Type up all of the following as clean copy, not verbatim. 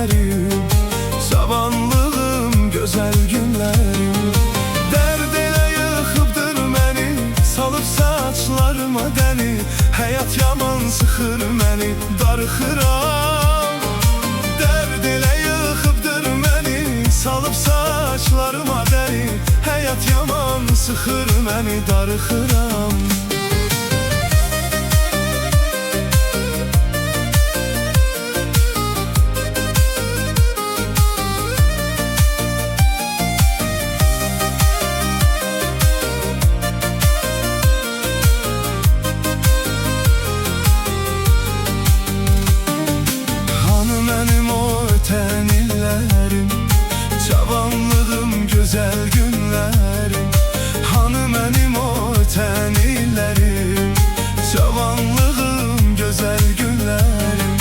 günlerim, cavanlığım gözəl günlerim. Dərd elə yıxıbdır məni, salıb saçlarıma dəni. Həyat yaman sıxır məni, darıxıram. Dərd elə yıxıbdır məni, salıb saçlarıma dəni. Həyat yaman sıxır məni, darıxıram. Mənim o ötən illərim, cavanlığım, gözəl günlərim. Hanı mənim o ötən illərim, cavanlığım, gözəl günlərim.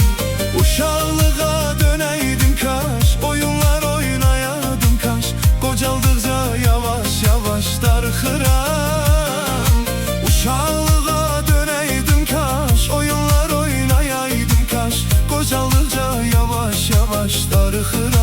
Uşaqlığa dönəydim kaş, oyunlar oynayaydım kaş. Qocaldıqca yavaş yavaş darıxıram. Uşaqlığa dönəydim kaş, oyunlar oynayaydım kaş. Qocaldıqca yavaş yavaş darıxıram.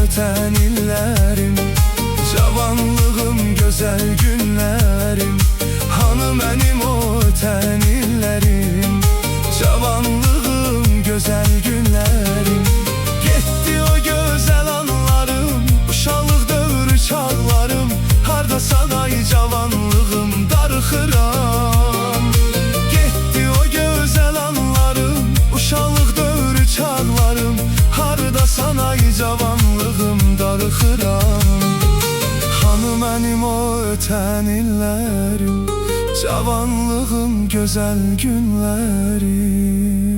Ötən illərim, cavanlığım, gözəl günlərim. Hanı mənim o ötən illərim, cavanlığım, gözəl günlərim. Getdi o gözəl anlarım, uşaqlıq dövrü çağlarım. Hardasan ay cavanlığım, darıxıram. Getdi o gözəl anlarım, uşaqlıq dövrü çağlarım. Hardasan ay cavanlığım, darıxıram. Hanı mənim o ötən illərim, cavanlığım, gözəl günlərim.